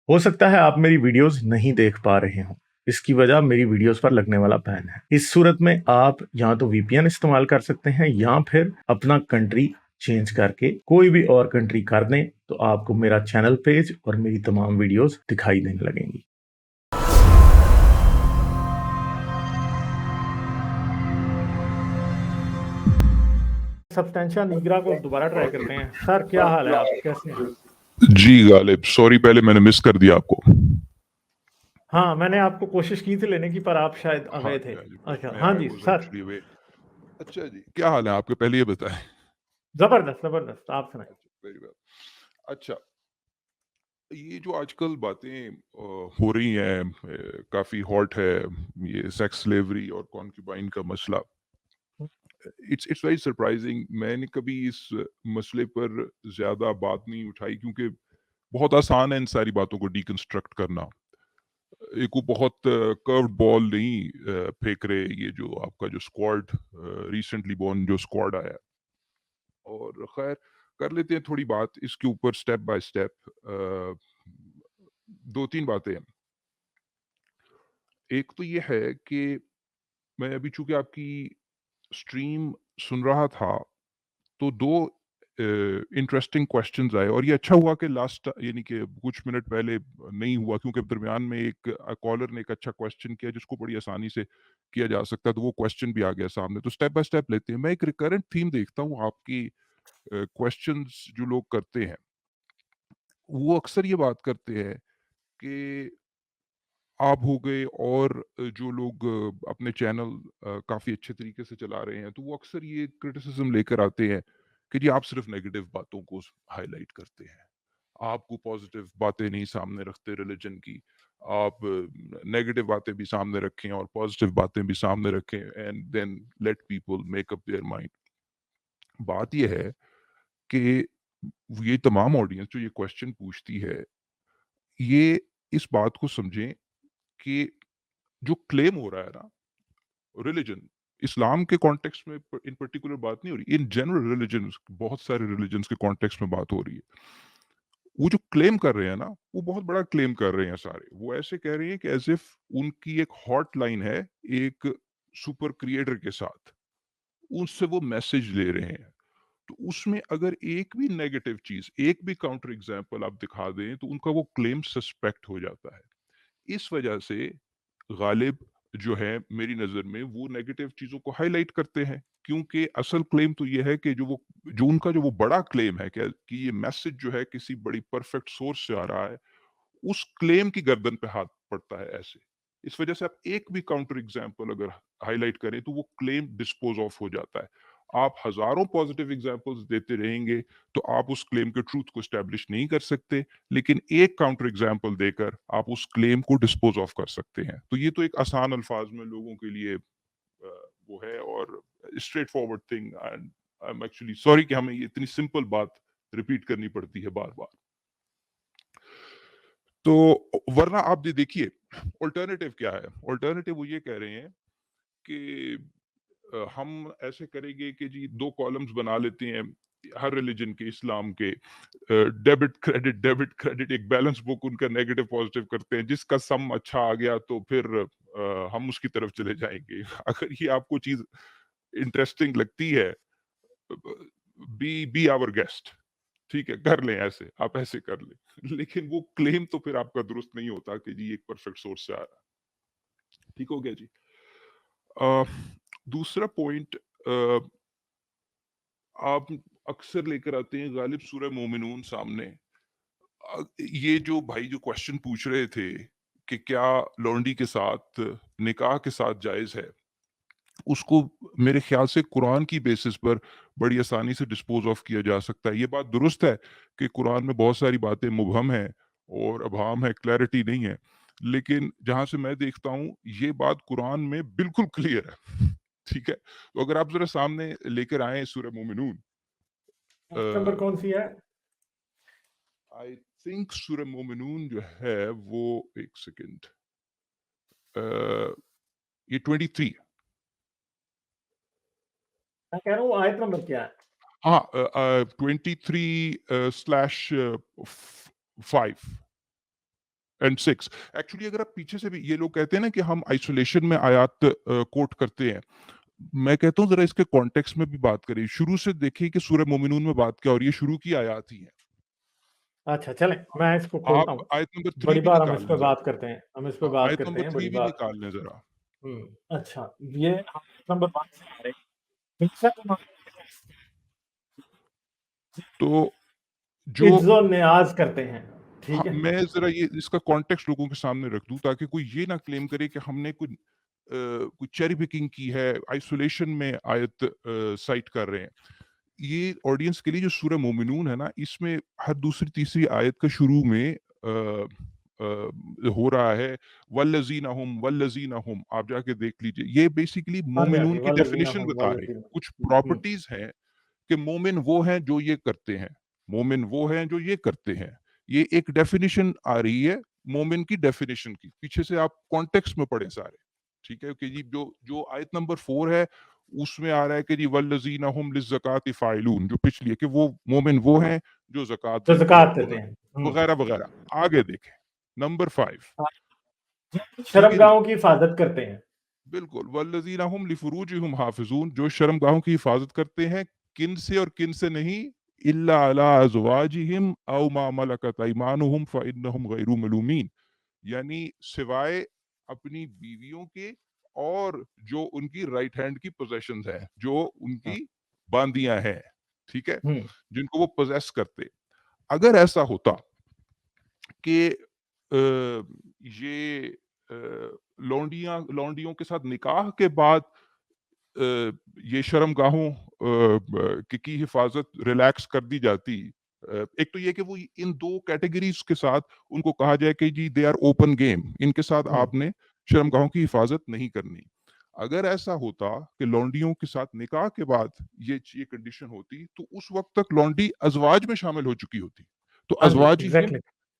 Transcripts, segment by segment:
ہو سکتا ہے آپ میری ویڈیوز نہیں دیکھ پا رہے ہوں، اس کی وجہ میری ویڈیوز پر لگنے والا بین ہے۔ اس صورت میں آپ یا تو وی پی این استعمال کر سکتے ہیں یا پھر اپنا کنٹری چینج کر کے کوئی بھی اور کنٹری کر دیں تو آپ کو میرا چینل پیج اور میری تمام ویڈیوز دکھائی دینے لگیں گی۔ سبسٹینشیا نیگرا کو دوبارہ ٹرائی کرتے ہیں۔ سر کیا حال ہے، آپ کیسے ہیں؟ جی غالب، سوری پہلے میں نے مس کر دیا آپ کو۔ ہاں میں نے آپ کو کوشش کی تھی لینے کی، پر آپ شاید اوے تھے۔ اچھا ہاں جی سر، اچھا جی، کیا حال ہے آپ کے؟ پہلے یہ بتائیں۔ زبردست زبردست، آپ سنائیں۔ Very well. اچھا، یہ جو آج کل باتیں ہو رہی ہیں کافی ہاٹ ہے، یہ سیکس سلیوری اور کانکیوبائن کا مسئلہ۔ اٹس ویری سرپرائزنگ، میں نے کبھی اس مسئلے پر زیادہ بات نہیں اٹھائی کیونکہ بہت آسان ہے ان ساری باتوں کو ڈیکنسٹرکٹ کرنا۔ ایک وہ بہت کروڈ بال نہیں پھینک رہے، یہ جو آپ کا جو اسکواڈ ریسنٹلی بورن جو اسکواڈ آیا، اور خیر کر لیتے ہیں تھوڑی بات اس کے اوپر سٹیپ بائی سٹیپ۔ دو تین باتیں ہیں۔ ایک تو یہ ہے کہ میں ابھی چونکہ آپ کی سٹریم سن رہا تھا تو دو انٹرسٹنگ کوشچنز آئے، اور یہ اچھا ہوا کہ لاسٹ یعنی کہ کچھ منٹ پہلے نہیں ہوا، کیونکہ درمیان میں ایک کالر نے ایک اچھا کوشچن کیا جس کو بڑی آسانی سے کیا جا سکتا، تو وہ کوشچن بھی آ گیا سامنے۔ تو سٹیپ بائی سٹیپ لیتے ہیں۔ میں ایک ریکرنٹ تھیم دیکھتا ہوں آپ کی کوشچنز جو لوگ کرتے ہیں، وہ اکثر یہ بات کرتے ہیں کہ آپ ہو گئے اور جو لوگ اپنے چینل کافی اچھے طریقے سے چلا رہے ہیں، تو وہ اکثر یہ کرٹیسزم لے کر آتے ہیں کہ جی آپ صرف نیگیٹو باتوں کو ہائی لائٹ کرتے ہیں، آپ کو پازیٹیو باتیں نہیں سامنے رکھتے ریلیجن کی، آپ نیگیٹو باتیں بھی سامنے رکھیں اور پازیٹیو باتیں بھی سامنے رکھیں، and then let people make up their mind. بات یہ ہے کہ یہ تمام آڈینس جو یہ کوشچن پوچھتی ہے، یہ اس بات کو سمجھیں کہ جو کلیم ہو رہا ہے نا ریلیجن، اسلام کے کانٹیکسٹ میں ان پرٹیکولر بات نہیں ہو رہی، ان جنرل ریلیجنز، بہت سارے ریلیجنز کے کانٹیکسٹ میں بات ہو رہی ہے۔ وہ جو کلیم کر رہے ہیں نا، وہ بہت بڑا کلیم کر رہے ہیں سارے۔ وہ ایسے کہہ رہے ہیں کہ ایز اف ان کی ایک ہاٹ لائن ہے ایک سپر کریٹر کے ساتھ، اس سے وہ میسج لے رہے ہیں۔ تو اس میں اگر ایک بھی نیگیٹو چیز، ایک بھی کاؤنٹر ایگزامپل آپ دکھا دیں تو ان کا وہ کلیم سسپیکٹ ہو جاتا ہے۔ اس وجہ سے غالب جو ہے میری نظر میں وہ نیگیٹو چیزوں کو ہائی لائٹ کرتے ہیں، کیونکہ اصل کلیم تو یہ ہے کہ جو ان کا جو وہ بڑا کلیم ہے کہ یہ میسج جو ہے کسی بڑی پرفیکٹ سورس سے آ رہا ہے، اس کلیم کی گردن پہ ہاتھ پڑتا ہے ایسے۔ اس وجہ سے آپ ایک بھی کاؤنٹر ایگزامپل اگر ہائی لائٹ کریں تو وہ کلیم ڈسپوز آف ہو جاتا ہے۔ آپ ہزاروں پازیٹیو ایگزامپلز دیتے رہیں گے تو آپ اس کلیم کے ٹروتھ کو اسٹیبلش نہیں کر سکتے، لیکن ایک کاؤنٹر ایگزامپل دے کر آپ اس کلیم کو ڈسپوز آف کر سکتے ہیں۔ تو یہ تو ایک آسان الفاظ میں لوگوں کے لیے وہ ہے، اور straight forward thing, and I am actually sorry کہ ہمیں یہ اتنی سمپل بات ریپیٹ کرنی پڑتی ہے بار بار۔ تو ورنہ آپ دیکھیے الٹرنیٹیو کیا ہے۔ الٹرنیٹیو وہ یہ کہہ رہے ہیں کہ ہم ایسے کریں گے کہ جی دو کالمز بنا لیتے ہیں ہر ریلیجن کے، اسلام کے، ڈیبٹ کریڈٹ ایک بیلنس بک ان کا نیگیٹو پازیٹیو کرتے ہیں، جس کا سم اچھا آ گیا تو پھر ہم اس کی طرف چلے جائیں گے۔ اگر یہ آپ کو چیز انٹرسٹنگ لگتی ہے، بی آور گیسٹ، ٹھیک ہے، کر لیں ایسے، آپ ایسے کر لیں، لیکن وہ کلیم تو پھر آپ کا درست نہیں ہوتا کہ جی ایک پرفیکٹ سورس سے آ رہا ہے۔ ٹھیک ہو گیا جی۔ دوسرا پوائنٹ آپ اکثر لے کر آتے ہیں غالب سورہ مومنون سامنے۔ یہ جو بھائی جو کوشچن پوچھ رہے تھے کہ کیا لونڈی کے ساتھ نکاح کے ساتھ جائز ہے، اس کو میرے خیال سے قرآن کی بیسس پر بڑی آسانی سے ڈسپوز آف کیا جا سکتا ہے۔ یہ بات درست ہے کہ قرآن میں بہت ساری باتیں مبہم ہیں اور ابہام ہے، کلیئرٹی نہیں ہے، لیکن جہاں سے میں دیکھتا ہوں یہ بات قرآن میں بالکل کلیئر ہے۔ ٹھیک ہے، تو اگر آپ ذرا سامنے لے کر آئیں سورہ مومنون، نمبر کون سی ہے؟ آئی تھنک سورہ مومنون جو ہے وہ ایک سیکنڈ، یہ 23، میں کہہ رہا ہوں آیت نمبر کیا ہے؟ ہاں 23/5۔ and 6. ایکچولی اگر آپ پیچھے سے بھی یہ لوگ کہتے ہیں نا کہ ہم آئسولیشن میں آیات کوٹ کرتے ہیں، میں کہتا ہوں ذرا اس کے کانٹیکس میں بھی بات کریں، شروع سے دیکھیں کہ سورہ مومنون میں بات کیا، اور یہ شروع کی آیات ہی ہیں. اچھا چلیں میں اس کو آپ کھولتا ہوں. آیت نمبر 3 بڑی بھی بار ہم نکال اس لیں پہ ذرا. بات کرتے ہیں، ہم اس پہ ہاں، بات آیت کرتے نمبر ہیں 3 بڑی بھی بار. نکال لیں ذرا. اچھا یہ نمبر 1 سے آ رہے ہیں. تو جو عز و نیاز کرتے ہیں، ہاں، ٹھیک ہے. میں ذرا یہ اس کا کانٹیکسٹ لوگوں کے سامنے رکھ دوں تاکہ کوئی یہ نہ کلیم کرے کہ ہم نے کوئی چیری پکنگ کی ہے، آئسولیشن میں آیت سائٹ کر رہے ہیں. یہ آڈینس کے لیے جو سورہ مومنون ہے نا، اس میں ہر دوسری تیسری آیت کا شروع میں ہو رہا ہے والذین ہم. آپ جا کے دیکھ لیجئے، یہ بیسیکلی ہاں جی ہاں مومنون جی، کی والذین ڈیفینیشن هم بتا رہے ہیں. والذین. کچھ پراپرٹیز ہیں کہ مومن وہ ہیں جو یہ کرتے ہیں، مومن وہ ہیں جو یہ کرتے ہیں. یہ ایک ڈیفینیشن آ رہی ہے مومن کی ڈیفینیشن کی، پیچھے سے آپ کانٹیکسٹ میں پڑھیں سارے، ٹھیک ہے. کہ جی جو آیت نمبر 4 ہے اس میں آ رہا ہے کہ جی والذین هم للزکاۃ فاعلون، جو پچھلی ہے کہ وہ مومن وہ ہیں جو زکوٰۃ جو دیتے زکوٰۃ ہیں دیتے ہیں. وغیرہ وغیرہ. آگے دیکھیں نمبر 5، ٹھیک ہے جی. شرمگاہوں کی حفاظت کرتے ہیں. بالکل، والذین هم لفروجہم حافظون، جو شرمگاہوں کی حفاظت کرتے ہیں، کن سے اور کن سے نہیں، الا علی ازواجہم او ما ملکت ایمانہم فانہم غیر ملومین، یعنی سوائے اپنی بیویوں کے اور جو ان کی رائٹ ہینڈ کی پوزیشنز ہیں، جو ان کی باندیاں ہیں، ٹھیک ہے، ہم، جن کو وہ پوزیس کرتے. اگر ایسا ہوتا کہ یہ لونڈیوں کے ساتھ نکاح کے بعد یہ شرم گاہوں کی حفاظت ریلیکس کر دی جاتی. ایک تو یہ کہ وہ ان دو کیٹیگریز کے ساتھ ان کو کہا جائے کہ جی دے آر اوپن گیم، ان کے ساتھ ہم. آپ نے شرم گاہوں کی حفاظت نہیں کرنی. اگر ایسا ہوتا کہ لونڈیوں کے ساتھ نکاح کے بعد یہ کنڈیشن ہوتی تو اس وقت تک لونڈی ازواج میں شامل ہو چکی ہوتی. تو ہاں جی ایگزیکٹلی.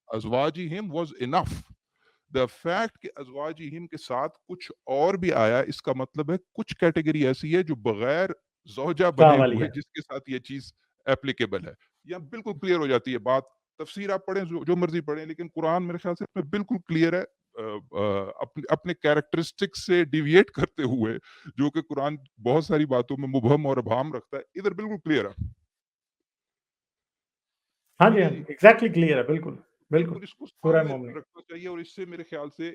ازواجہم واز انف. دا فیکٹ کہ ازواجہم کے ساتھ کچھ اور بھی آیا، اس کا مطلب ہے کچھ کیٹیگری ایسی ہے جو بغیر زوجہ شاہ بنے والی ہوئے ہے. جس کے ساتھ یہ چیز ایپلیکیبل ہے. یا بالکل کلیئر ہو جاتی ہے بات. تفسیر آپ پڑھیں جو مرضی پڑھیں، لیکن قرآن میرے خیال سے اس میں بالکل کلیئر ہے، اپنے کیریکٹرسٹکس سے ڈیویٹ کرتے ہوئے، جو کہ قرآن بہت ساری باتوں میں مبہم اور ابہام رکھتا ہے، ادھر بالکل کلیئر ہے. ہاں جی ٹھیک ہاں ہے جی جی. ایگزیکٹلی کلیئر ہے. بالکل بالکل. بالکل اس کو سورہ سامنے مومنون. رکھنا چاہیے، اور اس سے میرے خیال سے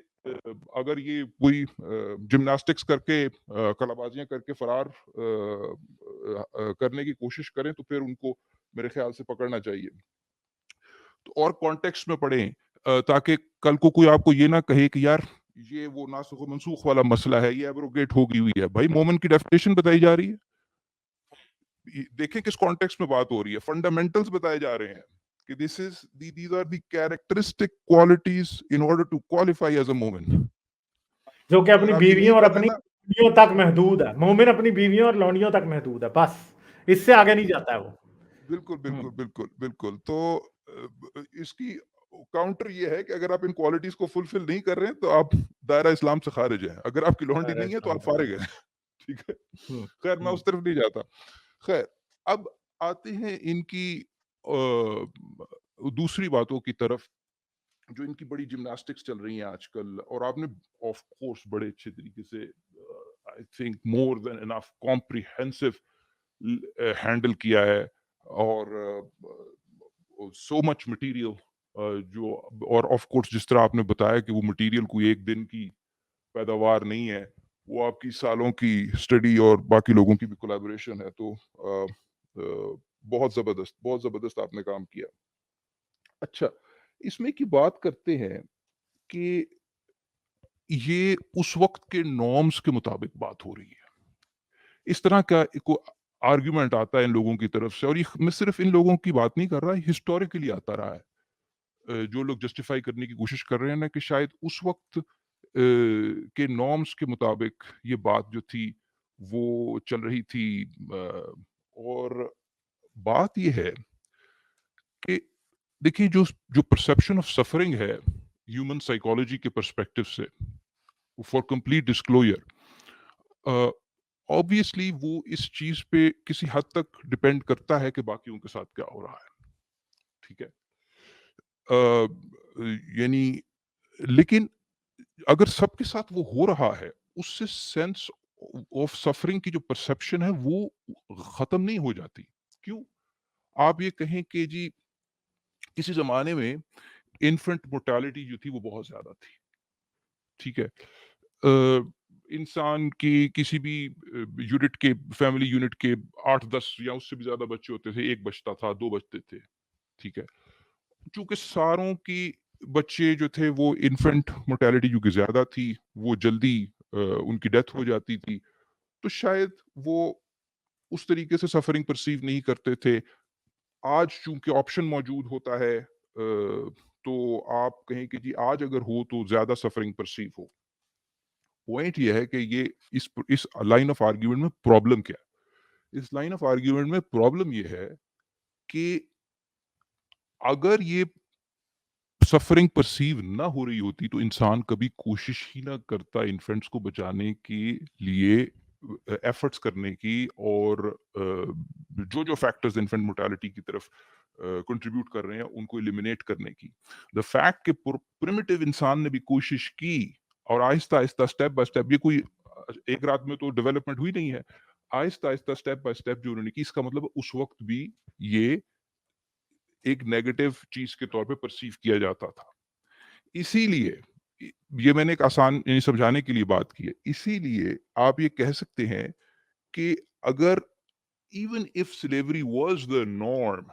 اگر یہ کوئی جمناسٹکس کر کے کلابازیاں کر کے فرار کرنے کی کوشش کریں تو پھر ان کو میرے خیال سے پکڑنا چاہیے. تو اور کانٹیکسٹ میں پڑھیں تاکہ کل کو کوئی آپ کو یہ نہ کہے کہ یار یہ وہ ناسخ و منسوخ والا مسئلہ ہے، یہ ایبروگیٹ ہو گئی ہوئی ہے. بھائی مومن کی ڈیفینیشن بتائی جا رہی ہے، دیکھیں کس کانٹیکسٹ میں بات ہو رہی ہے. فنڈامنٹلز بتائے جا رہے ہیں کہ these are the characteristic qualities in order to qualify as a مومن. جو کہ اگر اپنی آپ یہ نہیں بیویوں اور کر رہے اپنی نا، لونڈیوں تک محدود ہے. مومن اپنی بیویوں اور لونڈیوں تک محدود ہے، بس اس سے آگے نہیں جاتا ہے وہ. بالکل ہم. بالکل بالکل بالکل. تو اس کی کاؤنٹر یہ ہے کہ اگر آپ ان کوالٹیز کو فلفل نہیں کر رہے ہیں تو آپ دائرہ اسلام سے خارج ہیں. اگر آپ کی لونڈی نہیں ہے تو آپ فارغ ہیں. ٹھیک ہے، ہم. خیر میں ہم. اس طرف نہیں جاتا. خیر اب آتے ہیں ان کی دوسری باتوں کی طرف جو ان کی بڑی جمناسٹکس چل رہی ہیں آج کل، اور آپ نے آف کورس بڑے اچھے طریقے سے I think more than enough comprehensive handle کیا ہے، اور سو مچ مٹیریل جو، اور آف کورس جس طرح آپ نے بتایا کہ وہ مٹیریل کوئی ایک دن کی پیداوار نہیں ہے، وہ آپ کی سالوں کی اسٹڈی اور باقی لوگوں کی بھی کولیبوریشن ہے. تو بہت زبردست آپ نے کام کیا. اچھا، اس میں کی بات کرتے ہیں کہ یہ اس وقت کے نارمز کے مطابق بات ہو رہی ہے. اس طرح کا آرگیومنٹ آتا ہے ان لوگوں کی طرف سے، اور یہ میں صرف ان لوگوں کی بات نہیں کر رہا، ہسٹوریکلی آتا رہا ہے. جو لوگ جسٹیفائی کرنے کی کوشش کر رہے ہیں نا کہ شاید اس وقت کے نارمز کے مطابق یہ بات جو تھی وہ چل رہی تھی. اور بات یہ ہے کہ دیکھیے جو پرسپشن آف سفرنگ ہے ہیومن سائیکالوجی کے پرسپیکٹو سے، فار کمپلیٹ ڈسکلوجر، obviously وہ اس چیز پہ کسی حد تک ڈپینڈ کرتا ہے کہ باقیوں کے ساتھ کیا ہو رہا ہے. ٹھیک ہے، یعنی لیکن اگر سب کے ساتھ وہ ہو رہا ہے اس سے سینس آف سفرنگ کی جو پرسپشن ہے وہ ختم نہیں ہو جاتی. کیوں؟ آپ یہ کہیں کہ جی کسی زمانے میں انفنٹ مورٹیلٹی جو تھی وہ بہت زیادہ تھی. ٹھیک ہے. انسان کی کسی بھی یونٹ کے فیملی یونٹ کے 8-10 یا اس سے بھی زیادہ بچے ہوتے تھے. ایک بچتا تھا، 2 بچتے تھے. ٹھیک ہے. چونکہ ساروں کی بچے جو تھے وہ انفنٹ مورٹیلٹی جو کہ زیادہ تھی وہ جلدی ان کی ڈیتھ ہو جاتی تھی. تو شاید وہ اس طریقے سے سفرنگ پرسیو نہیں کرتے تھے. آج چونکہ آپشن موجود ہوتا ہے تو آپ کہیں کہ جی آج اگر ہو تو زیادہ سفرنگ پرسیو ہو. پوائنٹ یہ ہے کہ یہ اس لائن آف آرگیومنٹ میں پرابلم کیا ہے؟ اس لائن آف آرگیومنٹ میں پرابلم یہ ہے کہ اگر یہ سفرنگ پرسیو نہ ہو رہی ہوتی تو انسان کبھی کوشش ہی نہ کرتا انفینٹس کو بچانے کے لیے ایفرٹس کرنے کی اور جو فیکٹرز انفینٹ مورٹیلٹی کی طرف کنٹریبیوٹ کر رہے ہیں ان کو ایلیمینیٹ کرنے کی. دا فیکٹ کہ پرمیٹیو انسان نے بھی کوشش کی اور آہستہ آہستہ اسٹیپ بائی اسٹیپ، یہ کوئی ایک رات میں تو ڈیولپمنٹ ہوئی نہیں ہے، آہستہ آہستہ اسٹیپ بائی اسٹیپ جو انہوں نے کی، اس کا مطلب اس وقت بھی یہ ایک نیگیٹو چیز کے طور پہ پرسیو کیا جاتا تھا. اسی لیے یہ میں نے ایک آسان یعنی سمجھانے کے لیے بات کی ہے. اسی لیے آپ یہ کہہ سکتے ہیں کہ اگر even if slavery was the norm,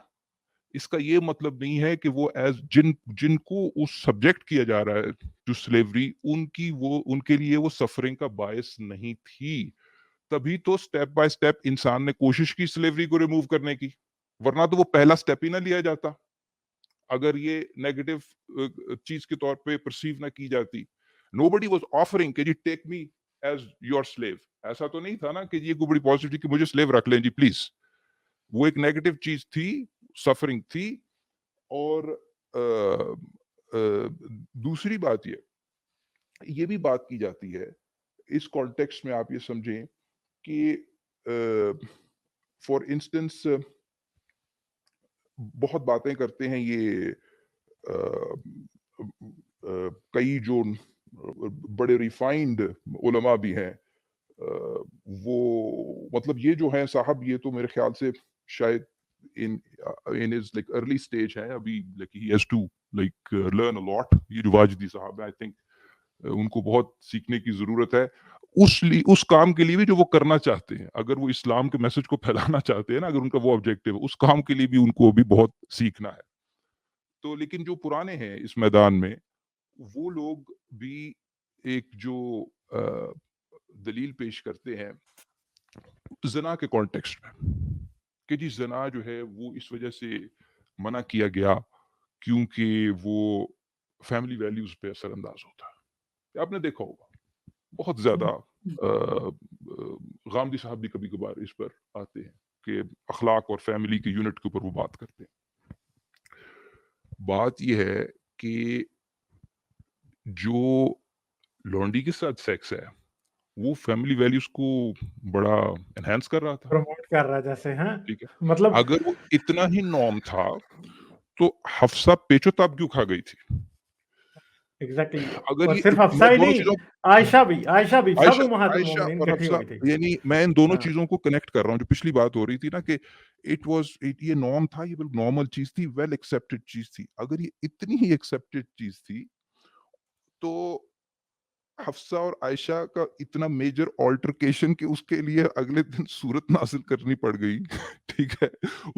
اس کا یہ مطلب نہیں ہے کہ وہ ایز جن کو اس سبجیکٹ کیا جا رہا ہے جو سلیوری ان کے لیے وہ سفرنگ کا باعث نہیں تھی. تبھی تو سٹیپ بائی سٹیپ انسان نے کوشش کی سلیوری کو ریموو کرنے کی، ورنہ تو وہ پہلا سٹیپ ہی نہ لیا جاتا اگر یہ نیگیٹو چیز کے طور پہ پرسیو نہ کی جاتی. Nobody was offering کہ جی ٹیک می ایز یور سلیو. ایسا تو نہیں تھا نا کہ یہ کوئی بڑی پازیٹیو کہ مجھے سلیو رکھ لیں جی پلیز. وہ ایک نیگیٹو چیز تھی، سفرنگ تھی. اور دوسری بات یہ بھی بات کی جاتی ہے اس کانٹیکسٹ میں، آپ یہ سمجھیں کہ فار انسٹنس بہت باتیں کرتے ہیں یہ کئی جو بڑے ریفائنڈ علماء بھی ہیں، وہ مطلب یہ جو ہیں صاحب، یہ تو میرے خیال سے شاید in his like early stage ہے ابھی، like he has to like learn a lot. یہ جو واجدی صاحب ہیں، I think ان کو بہت سیکھنے کی ضرورت ہے اس کام کے لیے بھی جو وہ کرنا چاہتے ہیں. اگر وہ اسلام کے میسج کو پھیلانا چاہتے ہیں نا، اگر ان کا وہ آبجیکٹو ہے، اس کام کے لیے بھی ان کو بھی بہت سیکھنا ہے. تو لیکن جو پرانے ہیں اس میدان میں، وہ لوگ بھی ایک جو دلیل پیش کرتے ہیں زنا کے کانٹیکسٹ میں کہ جی زنا جو ہے وہ اس وجہ سے منع کیا گیا کیونکہ وہ فیملی ویلیوز پہ اثر انداز ہوتا ہے. آپ نے دیکھا ہوگا بہت زیادہ غامدی صاحب بھی کبھی کبھار اس پر آتے ہیں کہ اخلاق اور فیملی کے یونٹ کے اوپر وہ بات کرتے ہیں. بات یہ ہے کہ جو لونڈی کے ساتھ سیکس ہے وہ فیملی ویلیوز کو بڑا انہینس کر رہا تھا. پروموٹ کر رہا ہے جیسے. ہاں ٹھیک ہے. مطلب اگر وہ اتنا ہی نارم تھا تو حفصہ پیچو تاب کیوں کھا گئی تھی؟ ایگزیکٹلی. اگر اور یہ صرف حفصہ میں ہی دونوں نہیں، چیزوں عائشہ بھی سب امہات عائشہ المومنین اور اکٹھی حفصہ، ہوئی تھی. یعنی میں ان دونوں ہاں. چیزوں کو کنیکٹ کر رہا ہوں. جو پچھلی بات ہو رہی تھی نا کہ یہ نارم تھا، یہ نارمل چیز تھی، ویل ایکسیپٹڈ چیز تھی. اگر یہ اتنی ہی ایکسیپٹڈ چیز تھی تو حفصہ اور عائشہ کا اتنا میجر آلٹرکیشن کہ اس کے لیے اگلے دن صورت نازل کرنی پڑ گئی ٹھیک ہے،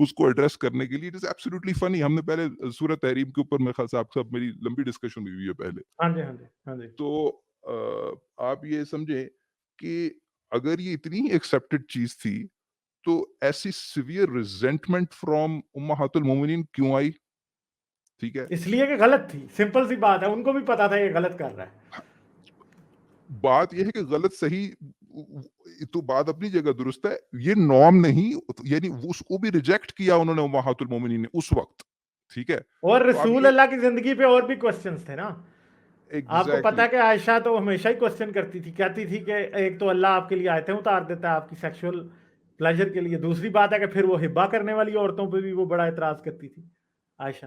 اس کو ایڈریس کرنے کے لیے. اٹ از ایبسولوٹلی فنی. ہم نے پہلے سورۃ تحریم کے اوپر میرے خیال سے آپ کے ساتھ میری لمبی ڈسکشن ہوئی ہے پہلے. ہاں جی. تو آپ یہ سمجھیں کہ اگر یہ اتنی ہی ایکسیپٹڈ چیز تھی تو ایسی سیویئر ریزنٹمنٹ فرام امہات المومنین کیوں آئی؟ ٹھیک ہے. اس لیے کہ غلط تھی. سمپل سی بات ہے، ان کو بھی پتا تھا یہ غلط کر رہا ہے. بات یہ ہے کہ غلط صحیح تو بات اپنی جگہ درست ہے، یہ نارم نہیں، یعنی اس کو بھی ریجیکٹ کیا انہوں نے امہات المومنین نے اس وقت. ٹھیک ہے. اور تو اب رسول یہ اللہ کی زندگی پہ اور بھی کوسچنز تھے نا. آپ کو پتا ایگزیکٹلی ہے کہ عائشہ تو ہمیشہ ہی کوسچن کرتی تھی، کہتی تھی کہ ایک تو اللہ آپ کے لیے آیتیں اتار دیتا ہے آپ کی سیکشول پلیجر کے لیے، دوسری بات ہے کہ پھر وہ ہبا کرنے والی عورتوں پہ بھی وہ بڑا اعتراض کرتی تھی عائشہ.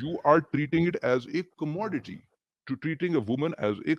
You are treating it as a commodity, to treating a woman as a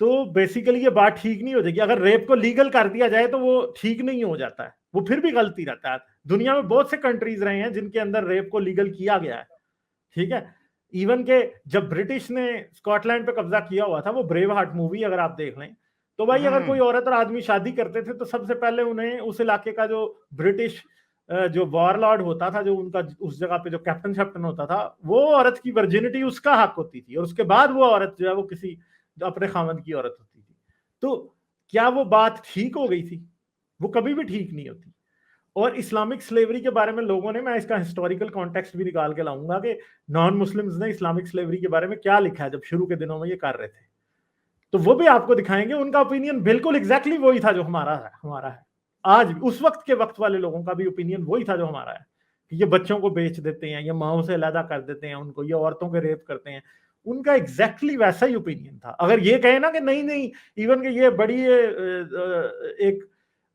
تو بیسیکلی یہ بات ٹھیک نہیں ہو جائے گی. اگر ریپ کو لیگل کر دیا جائے تو وہ ٹھیک نہیں ہو جاتا ہے, وہ پھر بھی غلطی رہتا ہے. دنیا میں بہت سے کنٹریز رہے ہیں جن کے اندر ریپ کو لیگل کیا گیا ہے, ٹھیک ہے. ایون کہ جب برٹش نے اسکاٹ لینڈ پہ قبضہ کیا ہوا تھا, وہ بریو ہارٹ مووی اگر آپ دیکھ لیں تو بھائی اگر کوئی عورت اور آدمی شادی کرتے تھے تو سب سے پہلے انہیں اس علاقے کا جو برٹش جو وار لارڈ ہوتا تھا, جو ان کا اس جگہ پہ جو کیپٹن شیپٹن ہوتا تھا, وہ عورت کی ورجینٹی اس کا حق ہوتی تھی, اور اس کے بعد وہ عورت جو ہے وہ کسی اپنے خاوند کی عورت ہوتی تھی. تو کیا وہ بات ٹھیک ہو گئی تھی؟ وہ کبھی بھی ٹھیک نہیں ہوتی. اور اسلامک سلیوری کے بارے میں لوگوں نے, میں اس کا ہسٹوریکل کانٹیکسٹ بھی نکال کے لاؤں گا کہ نان مسلمز نے اسلامک سلیوری کے بارے میں کیا لکھا ہے جب شروع کے دنوں میں یہ کر رہے تھے, تو وہ بھی آپ کو دکھائیں گے. ان کا اوپینین بالکل ایگزیکٹلی وہی تھا جو ہمارا ہے آج بھی. اس وقت کے وقت والے لوگوں کا بھی اوپینین وہی تھا جو ہمارا ہے, کہ یہ بچوں کو بیچ دیتے ہیں, یہ ماؤں سے علیحدہ کر دیتے ہیں ان کو, یہ عورتوں کے ریپ کرتے ہیں. ان کا ایگزیکٹلی ویسا ہی اوپینین تھا. اگر یہ کہیں نا کہ نہیں ایون کہ یہ بڑی ایک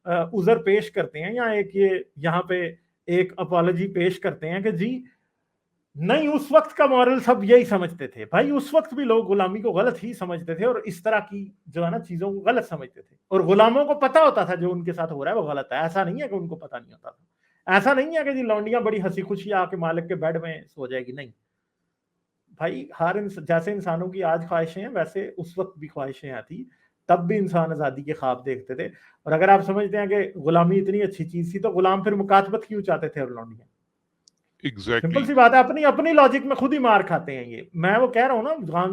عذر پیش کرتے ہیں, یا ایک یہ یہاں پہ ایک اپالوجی پیش کرتے ہیں کہ جی نہیں, اس وقت کا مورل سب یہی سمجھتے تھے. بھائی اس وقت بھی لوگ غلامی کو غلط ہی سمجھتے تھے, اور اس طرح کی جو ہے نا چیزوں کو غلط سمجھتے تھے, اور غلاموں کو پتا ہوتا تھا جو ان کے ساتھ ہو رہا ہے وہ غلط ہے. ایسا نہیں ہے کہ ان کو پتا نہیں ہوتا تھا. ایسا نہیں ہے کہ جی لونڈیاں بڑی ہنسی خوشی آ کے مالک کے بیڈ میں سو جائے گی. نہیں بھائی, جیسے انسانوں کی آج خواہشیں ہیں ویسے اس وقت بھی خواہشیں آتی, تب بھی انسان آزادی کے خواب دیکھتے تھے. اور اگر آپ سمجھتے ہیں کہ غلامی اتنی اچھی چیز تھی تو غلام پھر مکاتبت کیوں چاہتے تھے اور لونڈیاں؟ سمپل سی بات ہے, اپنی لاجک میں خود ہی مار کھاتے ہیں یہ. میں وہ کہہ رہا ہوں نا,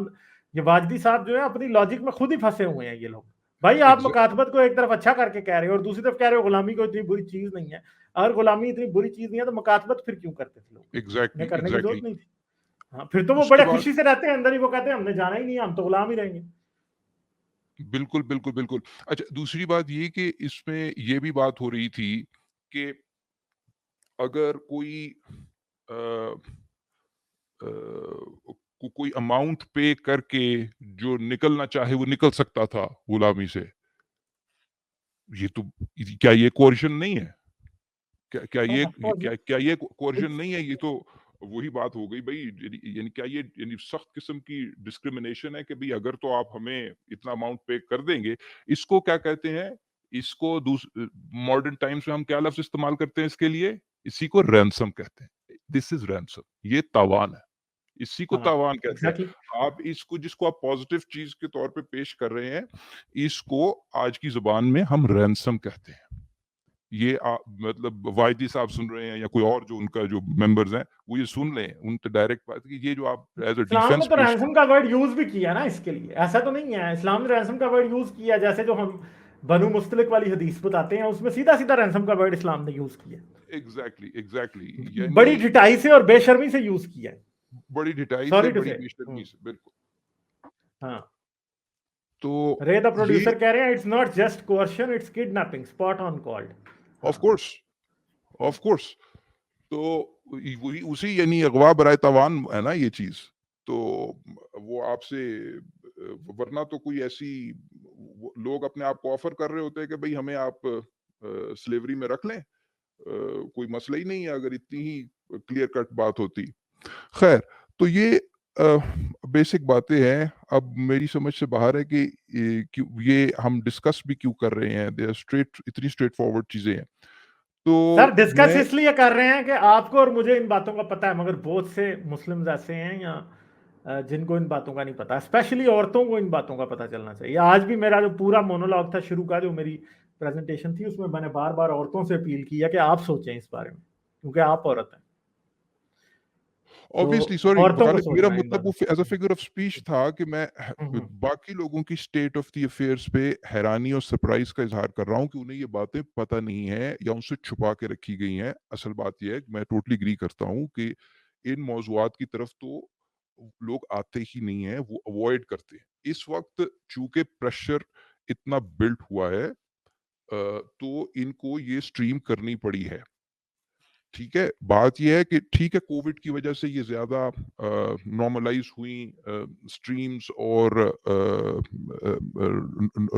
یہ واجدی صاحب جو ہے اپنی لاجک میں خود ہی پھنسے ہوئے ہیں یہ لوگ. بھائی آپ مکاتبت کو ایک طرف اچھا کر کے کہہ رہے ہو, اور دوسری طرف کہہ رہے ہو غلامی کو اتنی بری چیز نہیں ہے. اگر غلامی اتنی بری چیز نہیں ہے تو مکاتبت پھر کیوں کرتے تھے لوگ؟ انہیں کرنے کی ضرورت نہیں تھی. ہاں, پھر تو وہ بڑے خوشی سے رہتے ہیں اندر ہی, وہ کہتے ہیں ہم نے جانا ہی نہیں ہے, ہم تو غلام ہی رہیں گے. بالکل بالکل بالکل. اچھا, دوسری بات یہ کہ اس میں یہ بھی بات ہو رہی تھی کہ اگر کوئی اماؤنٹ پے کر کے جو نکلنا چاہے وہ نکل سکتا تھا غلامی سے. یہ تو کیا یہ کوئرشن نہیں ہے؟ کیا یہ کوئرشن نہیں ہے؟ یہ تو وہی بات ہو گئی بھائی. یعنی کیا یہ سخت قسم کی ڈسکریمنیشن ہے کہ بھئی اگر تو آپ ہمیں اتنا اماؤنٹ پے کر دیں گے. اس کو کیا کہتے ہیں؟ اس کو ماڈرن ٹائمز میں ہم کیا لفظ استعمال کرتے ہیں اس کے لیے؟ اسی کو رینسم کہتے ہیں. دس از رینسم. یہ تاوان ہے, اسی کو تاوان کہتے ہیں. آپ اس کو, جس کو آپ پازیٹیو چیز کے طور پہ پیش کر رہے ہیں, اس کو آج کی زبان میں ہم رینسم کہتے ہیں. یہ مطلب واجدی صاحب سن رہے ہیں یا کوئی اور جو ان کا جو ممبرز ہیں وہ یہ سن لیں, ان سے ڈائریکٹ بات کہ یہ جو آپ ایز اے اسلام نے ڈیفنس تو رینسم کا ورڈ یوز بھی کیا نا اس کے لیے. ایسا تو نہیں ہے, اسلام نے رینسم کا ورڈ یوز کیا, جیسے جو ہم بنو مستلق والی حدیث بتاتے ہیں اس میں سیدھا سیدھا رینسم کا ورڈ اسلام نے یوز کیا. ایگزیکٹلی. بڑی ڈٹائی سے اور بے شرمی سے یوز کیا ہے. بڑی ڈٹائی سے, بڑی بے شرمی سے. بالکل. ہاں, تو رے دا پروڈیوسر کہہ رہے ہیں it's not just coercion, it's kidnapping, spot on called. Of course. تو وہی اسی یعنی اغوا برائے تاوان ہے نا یہ چیز. تو وہ آپ سے, ورنہ تو کوئی ایسی لوگ اپنے آپ کو آفر کر رہے ہوتے ہیں کہ بھئی ہمیں آپ سلیوری میں رکھ لیں, کوئی مسئلہ ہی نہیں ہے اگر اتنی ہی کلیئر کٹ بات ہوتی. خیر, تو یہ بیسک باتیں ہیں. اب میری سمجھ سے باہر ہے کہ یہ ہم ڈسکس بھی کیوں کر رہے ہیں. اتنی اسٹریٹ فارورڈ چیزیں ہیں. تو سر ڈسکس اس لیے کر رہے ہیں کہ آپ کو اور مجھے ان باتوں کا پتہ ہے, مگر بہت سے مسلمز ایسے ہیں یا جن کو ان باتوں کا نہیں پتا, اسپیشلی عورتوں کو ان باتوں کا پتہ چلنا چاہیے. آج بھی میرا جو پورا مونولوگ تھا شروع کا, جو میری پریزنٹیشن تھی, اس میں نے بار بار عورتوں سے اپیل کیا کہ آپ سوچیں اس بارے میں, کیونکہ آپ عورت ہیں. obviously sorry غالب, میرا مطلب وہ as a figure of speech تھا کہ میں باقی لوگوں کی اسٹیٹ آف دی افیئرس پہ حیرانی اور سرپرائز کا اظہار کر رہا ہوں کہ انہیں یہ باتیں پتہ نہیں ہیں یا ان سے چھپا کے رکھی گئی ہیں. اصل بات یہ ہے کہ میں ٹوٹلی اگری کرتا ہوں کہ ان موضوعات کی طرف تو لوگ آتے ہی نہیں ہیں, وہ اوائڈ کرتے ہیں. اس وقت چونکہ پریشر اتنا بلڈ ہوا ہے تو ان کو یہ سٹریم کرنی پڑی ہے. ٹھیک ہے, بات یہ ہے کہ ٹھیک ہے کووڈ کی وجہ سے یہ زیادہ نارملائز ہوئیں سٹریمز اور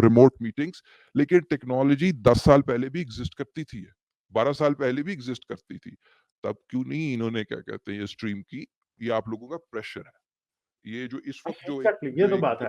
ریموٹ میٹنگز, لیکن ٹیکنالوجی 10 سال پہلے بھی ایگزسٹ کرتی تھی, 12 سال پہلے بھی ایگزسٹ کرتی تھی. تب کیوں نہیں انہوں نے کیا کہتے ہیں یہ سٹریم کی. یہ آپ لوگوں کا پریشر ہے. یہ جو اس وقت جو یہ تو بات ہے.